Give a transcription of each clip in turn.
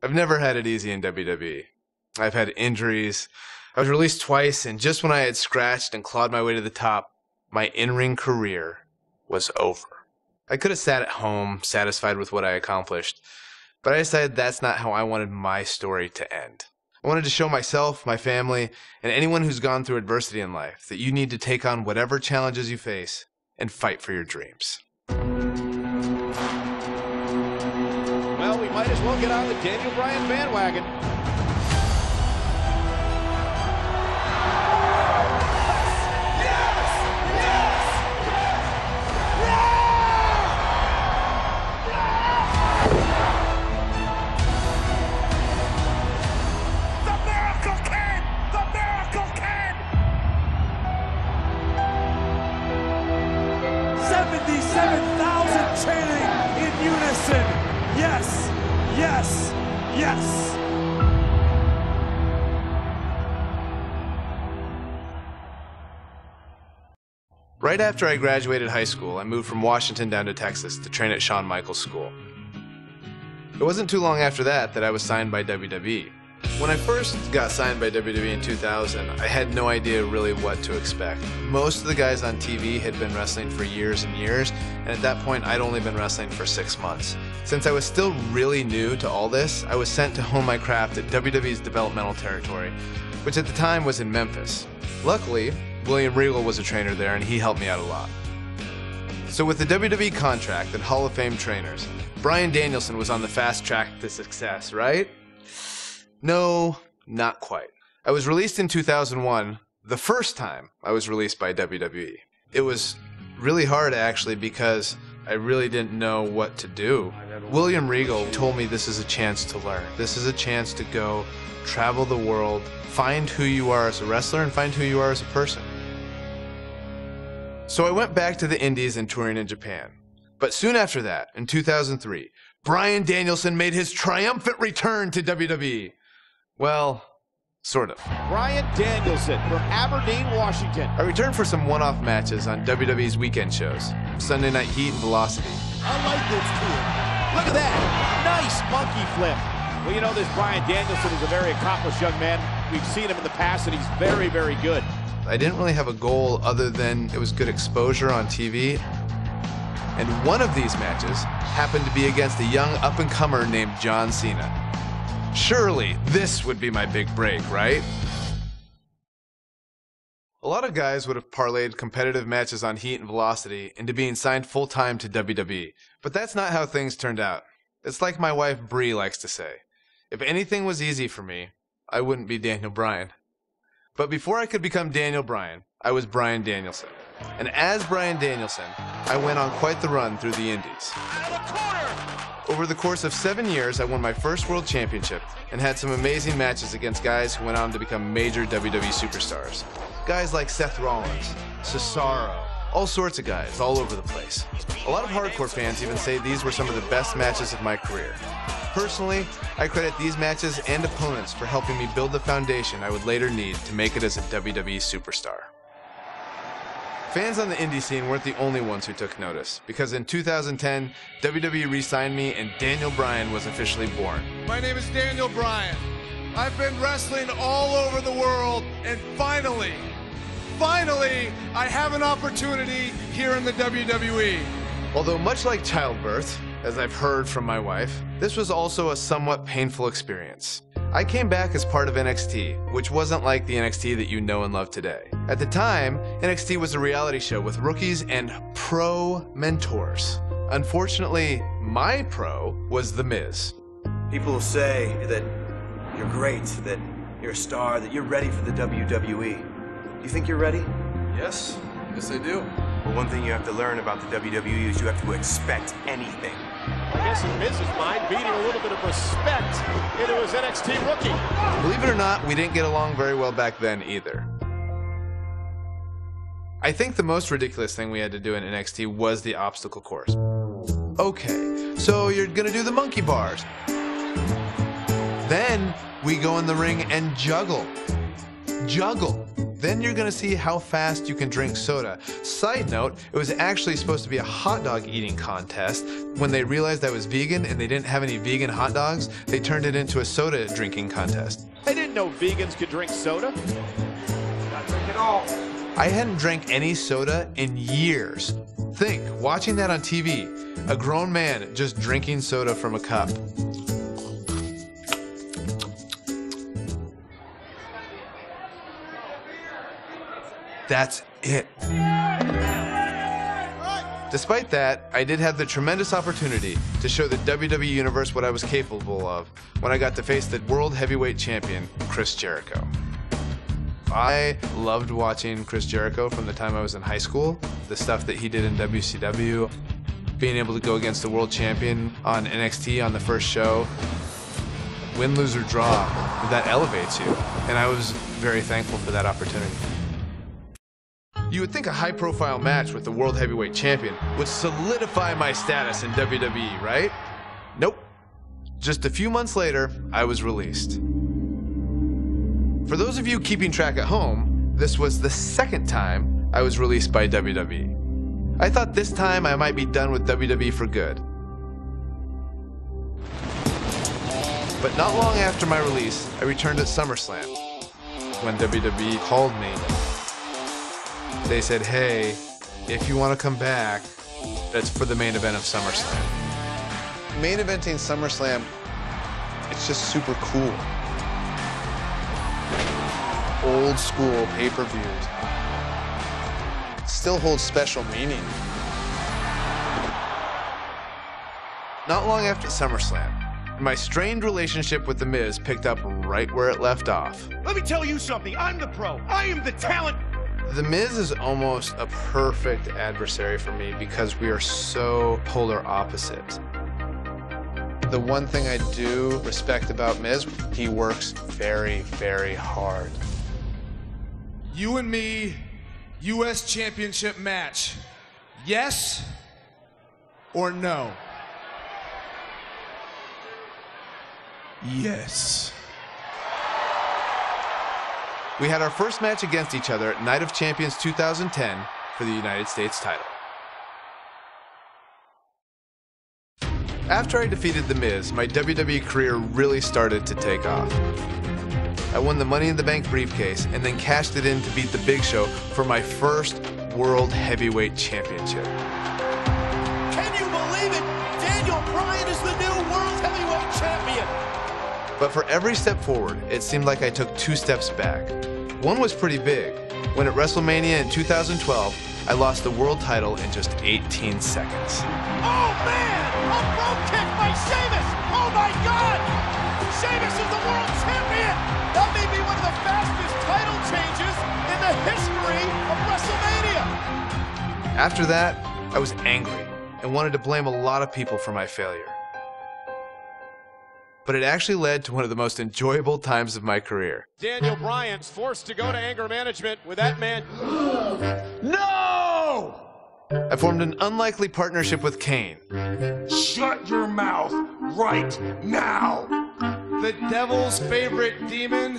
I've never had it easy in WWE. I've had injuries. I was released twice, and just when I had scratched and clawed my way to the top, my in-ring career was over. I could have sat at home, satisfied with what I accomplished, but I decided that's not how I wanted my story to end. I wanted to show myself, my family, and anyone who's gone through adversity in life that you need to take on whatever challenges you face and fight for your dreams. Well, we might as well get on the Daniel Bryan bandwagon. The Miracle Kid! The Miracle Kid! 77,000 chanting in unison. Yes, yes, yes. Right after I graduated high school, I moved from Washington down to Texas to train at Shawn Michaels School. It wasn't too long after that I was signed by WWE. When I first got signed by WWE in 2000, I had no idea really what to expect. Most of the guys on TV had been wrestling for years and years, and at that point I'd only been wrestling for 6 months. Since I was still really new to all this, I was sent to hone my craft at WWE's developmental territory, which at the time was in Memphis. Luckily, William Regal was a trainer there and he helped me out a lot. So with the WWE contract and Hall of Fame trainers, Bryan Danielson was on the fast track to success, right? No, not quite. I was released in 2001, the first time I was released by WWE. It was really hard actually because I really didn't know what to do. William Regal told me this is a chance to learn. This is a chance to go travel the world, find who you are as a wrestler and find who you are as a person. So I went back to the Indies and touring in Japan. But soon after that, in 2003, Bryan Danielson made his triumphant return to WWE. Well, sort of. Bryan Danielson from Aberdeen, Washington. I returned for some one-off matches on WWE's weekend shows, Sunday Night Heat and Velocity. I like this too. Look at that. Nice monkey flip. Well, you know, this Bryan Danielson is a very accomplished young man. We've seen him in the past, and he's very, very good. I didn't really have a goal other than it was good exposure on TV. And one of these matches happened to be against a young up-and-comer named John Cena. Surely this would be my big break, right? A lot of guys would have parlayed competitive matches on Heat and Velocity into being signed full-time to WWE, but that's not how things turned out. It's like my wife Bree likes to say, if anything was easy for me, I wouldn't be Daniel Bryan. But before I could become Daniel Bryan, I was Bryan Danielson. And as Bryan Danielson, I went on quite the run through the Indies. Over the course of 7 years, I won my first world championship and had some amazing matches against guys who went on to become major WWE superstars. Guys like Seth Rollins, Cesaro, all sorts of guys all over the place. A lot of hardcore fans even say these were some of the best matches of my career. Personally, I credit these matches and opponents for helping me build the foundation I would later need to make it as a WWE superstar. Fans on the indie scene weren't the only ones who took notice, because in 2010, WWE re-signed me and Daniel Bryan was officially born. My name is Daniel Bryan. I've been wrestling all over the world, and finally, I have an opportunity here in the WWE. Although much like childbirth, as I've heard from my wife, this was also a somewhat painful experience. I came back as part of NXT, which wasn't like the NXT that you know and love today. At the time, NXT was a reality show with rookies and pro mentors. Unfortunately, my pro was The Miz. People say that you're great, that you're a star, that you're ready for the WWE. Do you think you're ready? Yes I do. Well, one thing you have to learn about the WWE is you have to expect anything. I guess in Miz's mind, beating a little bit of respect into his NXT rookie. Believe it or not, we didn't get along very well back then either. I think the most ridiculous thing we had to do in NXT was the obstacle course. Okay, so you're gonna do the monkey bars. Then we go in the ring and juggle. Then you're gonna see how fast you can drink soda. Side note, it was actually supposed to be a hot dog eating contest. When they realized I was vegan and they didn't have any vegan hot dogs, they turned it into a soda drinking contest. I didn't know vegans could drink soda. Not drink at all. I hadn't drank any soda in years. Think, watching that on TV, a grown man just drinking soda from a cup. That's it. Despite that, I did have the tremendous opportunity to show the WWE Universe what I was capable of when I got to face the World Heavyweight Champion, Chris Jericho. I loved watching Chris Jericho from the time I was in high school, the stuff that he did in WCW, being able to go against the World Champion on NXT on the first show. Win, lose, or draw, that elevates you, and I was very thankful for that opportunity. You would think a high-profile match with the World Heavyweight Champion would solidify my status in WWE, right? Nope. Just a few months later, I was released. For those of you keeping track at home, this was the second time I was released by WWE. I thought this time I might be done with WWE for good. But not long after my release, I returned at SummerSlam. When WWE called me, they said, hey, if you want to come back, that's for the main event of SummerSlam. Main eventing SummerSlam, it's just super cool. Old school pay-per-views still holds special meaning. Not long after SummerSlam, my strained relationship with The Miz picked up right where it left off. Let me tell you something. I'm the pro. I am the talent. The Miz is almost a perfect adversary for me because we are so polar opposites. The one thing I do respect about Miz, he works very, very hard. You and me, U.S. Championship match. Yes or no? Yes. We had our first match against each other at Night of Champions 2010 for the United States title. After I defeated The Miz, my WWE career really started to take off. I won the Money in the Bank briefcase and then cashed it in to beat The Big Show for my first World Heavyweight Championship. Can you believe it? Daniel Bryan is the new World Heavyweight Champion. But for every step forward, it seemed like I took 2 steps back. One was pretty big, when at WrestleMania in 2012, I lost the world title in just 18 seconds. Oh man! A pro kick by Sheamus! Oh my God! Sheamus is the world champion! That may be one of the fastest title changes in the history of WrestleMania! After that, I was angry and wanted to blame a lot of people for my failure. But it actually led to one of the most enjoyable times of my career. Daniel Bryan's forced to go to anger management with that man. No! I formed an unlikely partnership with Kane. Shut your mouth right now. The devil's favorite demon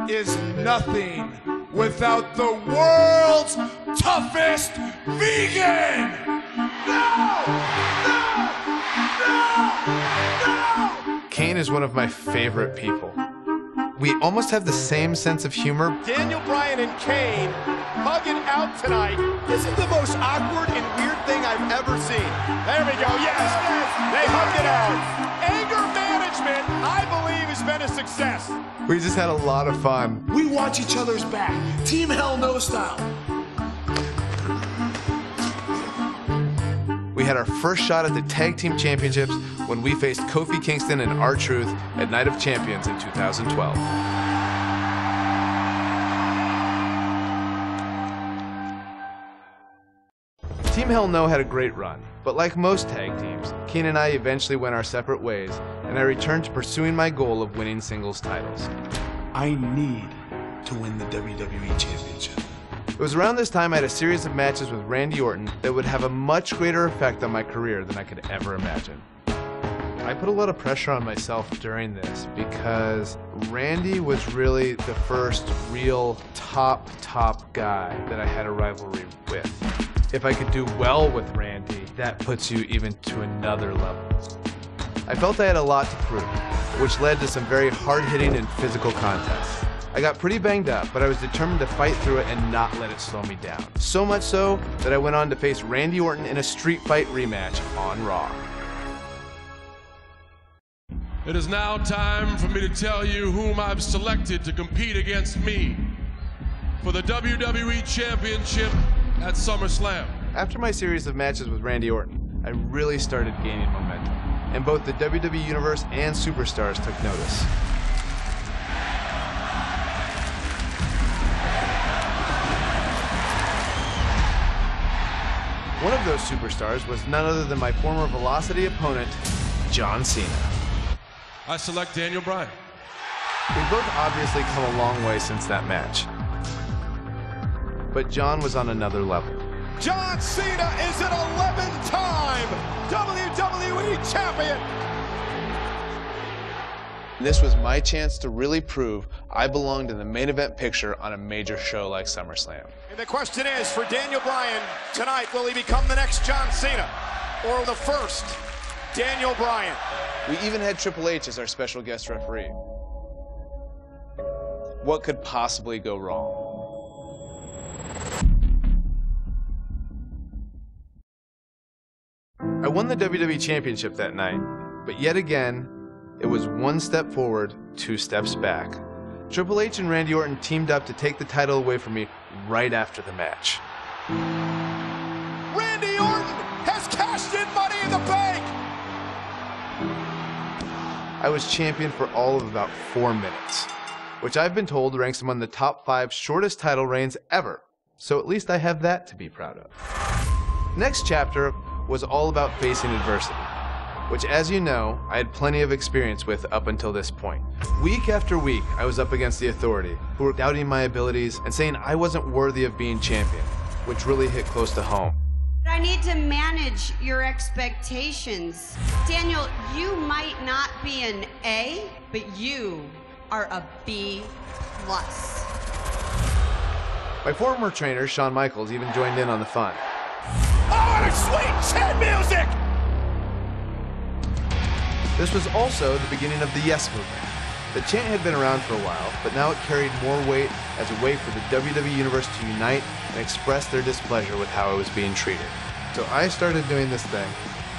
is nothing without the world's toughest vegan! No! No! No! No! Kane is one of my favorite people. We almost have the same sense of humor. Daniel Bryan and Kane hugging out tonight. This is the most awkward and weird thing I've ever seen. There we go, yes, they hugged it out. Anger management, I believe, has been a success. We just had a lot of fun. We watch each other's back. Team Hell No style. We had our first shot at the Tag Team Championships when we faced Kofi Kingston and R-Truth at Night of Champions in 2012. Team Hell No had a great run, but like most tag teams, Kane and I eventually went our separate ways, and I returned to pursuing my goal of winning singles titles. I need to win the WWE Championship. It was around this time I had a series of matches with Randy Orton that would have a much greater effect on my career than I could ever imagine. I put a lot of pressure on myself during this because Randy was really the first real top guy that I had a rivalry with. If I could do well with Randy, that puts you even to another level. I felt I had a lot to prove, which led to some very hard-hitting and physical contests. I got pretty banged up, but I was determined to fight through it and not let it slow me down. So much so that I went on to face Randy Orton in a street fight rematch on Raw. It is now time for me to tell you whom I've selected to compete against me for the WWE Championship at SummerSlam. After my series of matches with Randy Orton, I really started gaining momentum, and both the WWE Universe and Superstars took notice. One of those superstars was none other than my former Velocity opponent, John Cena. I select Daniel Bryan. We've both obviously come a long way since that match, but John was on another level. John Cena is an 11-time WWE Champion. This was my chance to really prove I belonged in the main event picture on a major show like SummerSlam. And the question is, for Daniel Bryan tonight, will he become the next John Cena or the first Daniel Bryan? We even had Triple H as our special guest referee. What could possibly go wrong? I won the WWE Championship that night, but yet again, it was one step forward, 2 steps back. Triple H and Randy Orton teamed up to take the title away from me right after the match. Randy Orton has cashed in Money in the Bank. I was champion for all of about 4 minutes, which I've been told ranks among the top 5 shortest title reigns ever. So at least I have that to be proud of. Next chapter was all about facing adversity, which, as you know, I had plenty of experience with up until this point. Week after week, I was up against the Authority, who were doubting my abilities and saying I wasn't worthy of being champion, which really hit close to home. I need to manage your expectations. Daniel, you might not be an A, but you are a B+. My former trainer, Shawn Michaels, even joined in on the fun. Oh, and sweet chin music! This was also the beginning of the Yes Movement. The chant had been around for a while, but now it carried more weight as a way for the WWE Universe to unite and express their displeasure with how it was being treated. So I started doing this thing,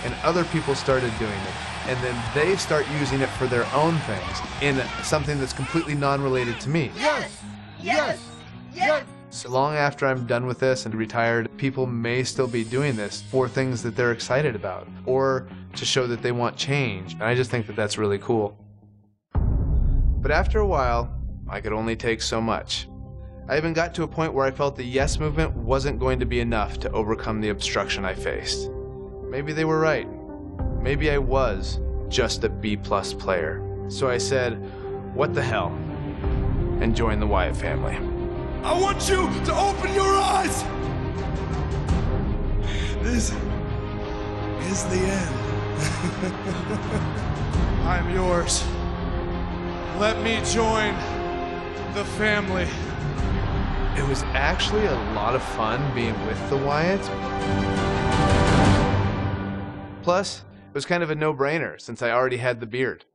and other people started doing it, and then they start using it for their own things in something that's completely non-related to me. Yes! Yes! Yes! So long after I'm done with this and retired, people may still be doing this for things that they're excited about, or to show that they want change, and I just think that that's really cool. But after a while, I could only take so much. I even got to a point where I felt the Yes Movement wasn't going to be enough to overcome the obstruction I faced. Maybe they were right. Maybe I was just a B+ player. So I said, what the hell, and joined the Wyatt family. I want you to open your eyes. This is the end. I'm yours. Let me join the family. It was actually a lot of fun being with the Wyatts. Plus, it was kind of a no-brainer since I already had the beard.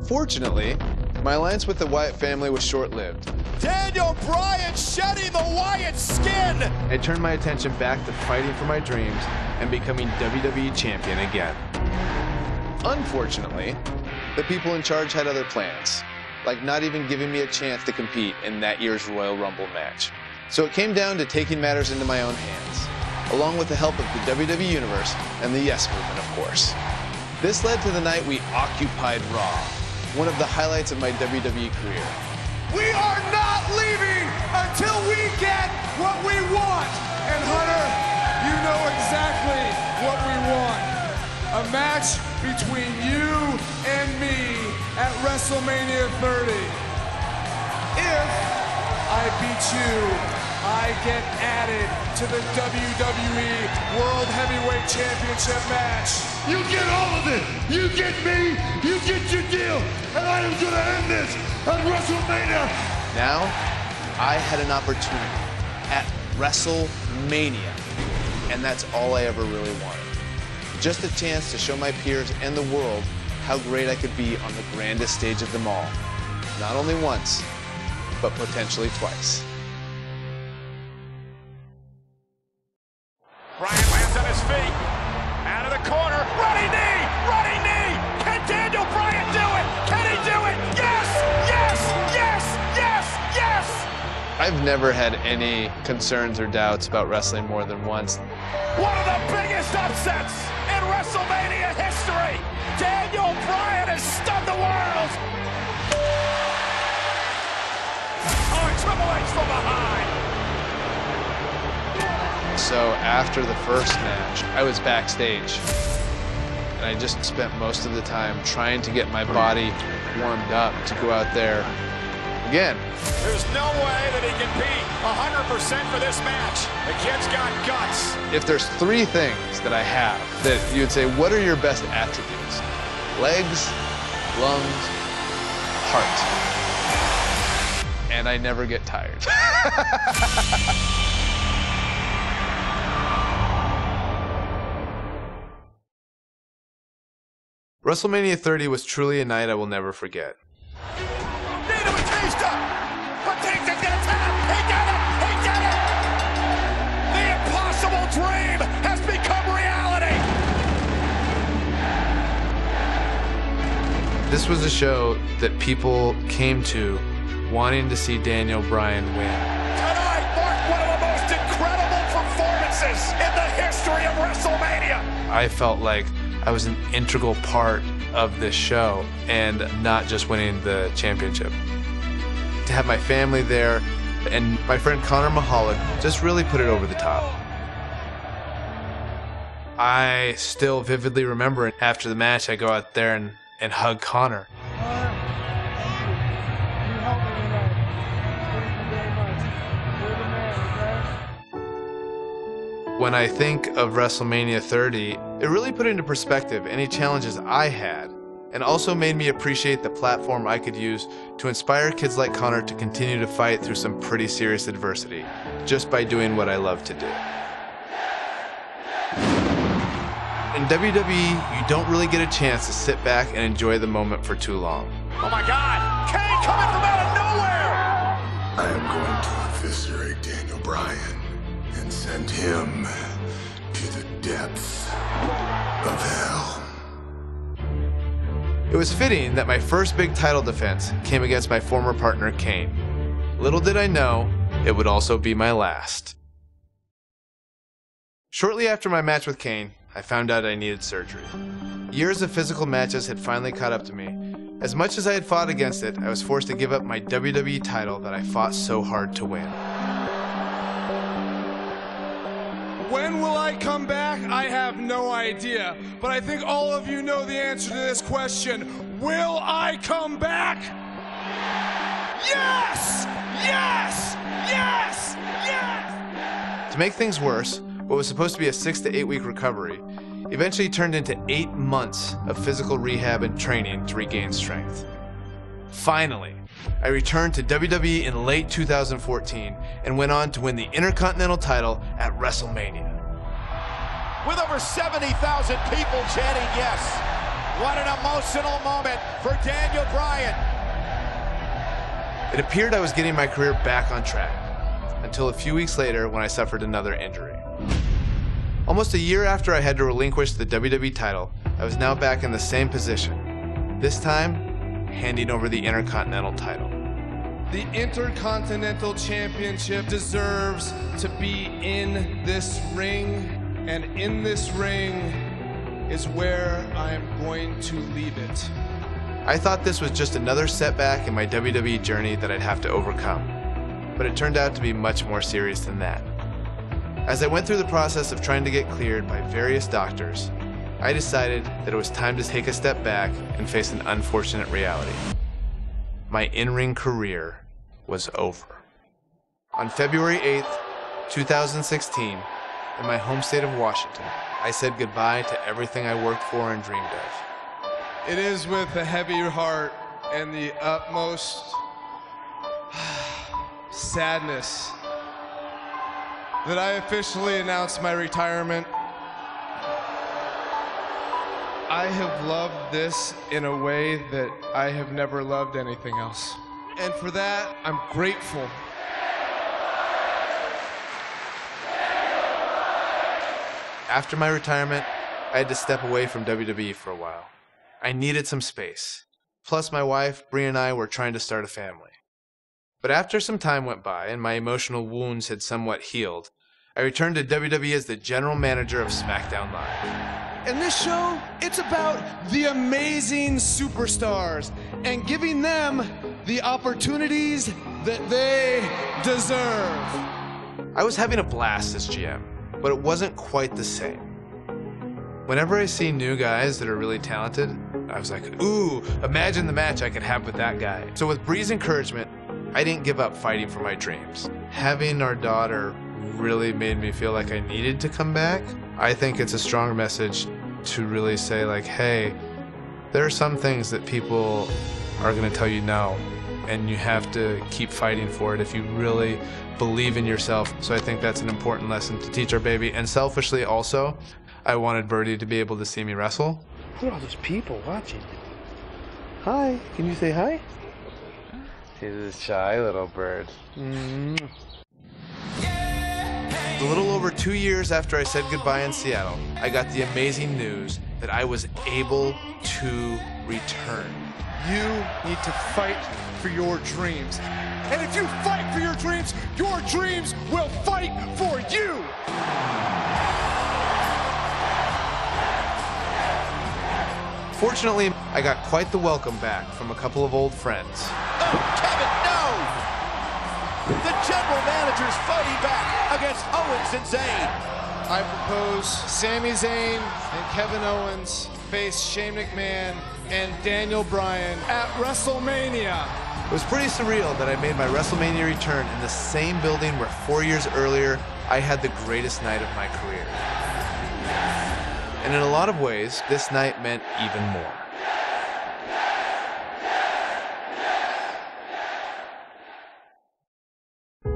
Fortunately, my alliance with the Wyatt family was short-lived. Daniel Bryan shedding the Wyatt skin. I turned my attention back to fighting for my dreams and becoming WWE Champion again. Unfortunately, the people in charge had other plans, like not even giving me a chance to compete in that year's Royal Rumble match. So it came down to taking matters into my own hands, along with the help of the WWE Universe and the Yes Movement, of course. This led to the night we occupied Raw, one of the highlights of my WWE career. We are not leaving until we get what we want. And Hunter, you know exactly what we want. A match between you and me at WrestleMania 30. If I beat you I get added to the WWE World Heavyweight Championship match. You get all of it. You get me. You get your deal. And I am going to end this at WrestleMania. Now, I had an opportunity at WrestleMania, and that's all I ever really wanted. Just a chance to show my peers and the world how great I could be on the grandest stage of them all. Not only once, but potentially twice. Bryan lands on his feet. Out of the corner. Running knee! Running knee! Can Daniel Bryan do it? Can he do it? Yes! Yes! Yes! Yes! Yes! I've never had any concerns or doubts about wrestling more than once. One of the biggest upsets in WrestleMania history. Daniel Bryan has stunned the world. Oh, and Triple H from behind. So after the first match, I was backstage. And I just spent most of the time trying to get my body warmed up to go out there again. There's no way that he can be 100% for this match. The kid's got guts. If there's three things that I have that you would say, what are your best attributes? Legs, lungs, heart. And I never get tired. WrestleMania 30 was truly a night I will never forget. Dream has become reality. This was a show that people came to wanting to see Daniel Bryan win. Tonight marked one of the most incredible performances in the history of WrestleMania. I felt like I was an integral part of this show and not just winning the championship. To have my family there and my friend Connor Mahalik just really put it over the top. I still vividly remember after the match, I go out there and hug Connor. When I think of WrestleMania 30, it really put into perspective any challenges I had, and also made me appreciate the platform I could use to inspire kids like Connor to continue to fight through some pretty serious adversity, just by doing what I love to do. In WWE, you don't really get a chance to sit back and enjoy the moment for too long. Oh my God! Kane coming from out of nowhere! I am going to eviscerate Daniel Bryan and send him to the depths of hell. It was fitting that my first big title defense came against my former partner, Kane. Little did I know, it would also be my last. Shortly after my match with Kane, I found out I needed surgery. Years of physical matches had finally caught up to me. As much as I had fought against it, I was forced to give up my WWE title that I fought so hard to win. When will I come back? I have no idea. But I think all of you know the answer to this question. Will I come back? Yes! Yes! Yes! Yes! To make things worse, what was supposed to be a 6 to 8 week recovery eventually turned into 8 months of physical rehab and training to regain strength. Finally, I returned to WWE in late 2014 and went on to win the Intercontinental title at WrestleMania. With over 70,000 people chanting yes. What an emotional moment for Daniel Bryan. It appeared I was getting my career back on track, until a few weeks later when I suffered another injury. Almost a year after I had to relinquish the WWE title, I was now back in the same position, this time handing over the Intercontinental title. The Intercontinental Championship deserves to be in this ring, and in this ring is where I am going to leave it. I thought this was just another setback in my WWE journey that I'd have to overcome, but it turned out to be much more serious than that. As I went through the process of trying to get cleared by various doctors, I decided that it was time to take a step back and face an unfortunate reality. My in-ring career was over. On February 8th, 2016, in my home state of Washington, I said goodbye to everything I worked for and dreamed of. It is with a heavy heart and the utmost sadness that I officially announce my retirement. I have loved this in a way that I have never loved anything else. And for that, I'm grateful. After my retirement, I had to step away from WWE for a while. I needed some space. Plus, my wife, Bryan, and I were trying to start a family. But after some time went by and my emotional wounds had somewhat healed, I returned to WWE as the general manager of SmackDown Live. In this show, it's about the amazing superstars and giving them the opportunities that they deserve. I was having a blast as GM, but it wasn't quite the same. Whenever I see new guys that are really talented, I was like, ooh, imagine the match I could have with that guy. So with Bree's encouragement, I didn't give up fighting for my dreams. Having our daughter really made me feel like I needed to come back. I think it's a strong message to really say like, hey, there are some things that people are gonna tell you no, and you have to keep fighting for it if you really believe in yourself. So I think that's an important lesson to teach our baby. And selfishly also, I wanted Birdie to be able to see me wrestle. Look at all those people watching. Hi, can you say hi? He's a shy little bird. A little over 2 years after I said goodbye in Seattle, I got the amazing news that I was able to return. You need to fight for your dreams. And if you fight for your dreams will fight for you. Fortunately, I got quite the welcome back from a couple of old friends. Oh, Kevin, no! The general manager's fighting back against Owens and Zayn. I propose Sami Zayn and Kevin Owens face Shane McMahon and Daniel Bryan at WrestleMania. It was pretty surreal that I made my WrestleMania return in the same building where 4 years earlier I had the greatest night of my career. And in a lot of ways, this night meant even more.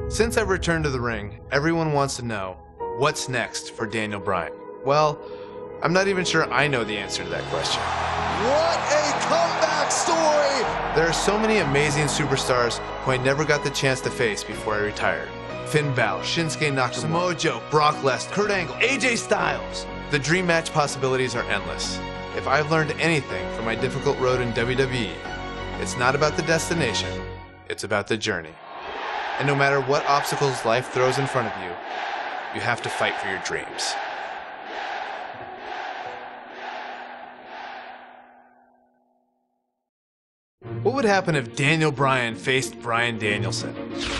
Since I've returned to the ring, everyone wants to know, what's next for Daniel Bryan? Well, I'm not even sure I know the answer to that question. What a comeback story! There are so many amazing superstars who I never got the chance to face before I retired. Finn Balor, Shinsuke Nakamura, Samoa Joe, Brock Lesnar, Kurt Angle, AJ Styles. The dream match possibilities are endless. If I've learned anything from my difficult road in WWE, it's not about the destination, it's about the journey. And no matter what obstacles life throws in front of you, you have to fight for your dreams. What would happen if Daniel Bryan faced Bryan Danielson?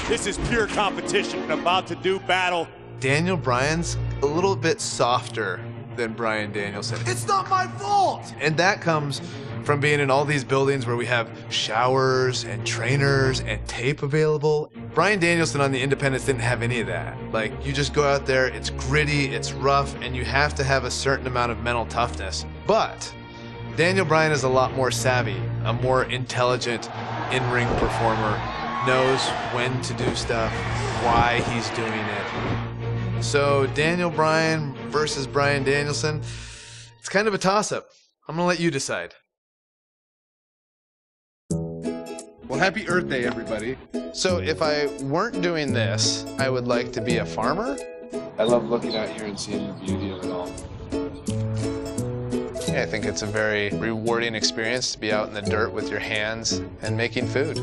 This is pure competition, about to do battle. Daniel Bryan's a little bit softer than Bryan Danielson. It's not my fault! And that comes from being in all these buildings where we have showers and trainers and tape available. Bryan Danielson on the Independents didn't have any of that. Like, you just go out there, it's gritty, it's rough, and you have to have a certain amount of mental toughness. But Daniel Bryan is a lot more savvy, a more intelligent in-ring performer, knows when to do stuff, why he's doing it. So Daniel Bryan versus Bryan Danielson, it's kind of a toss-up. I'm gonna let you decide. Well, happy Earth Day, everybody. So if I weren't doing this, I would like to be a farmer. I love looking out here and seeing the beauty of it all. I think it's a very rewarding experience to be out in the dirt with your hands and making food.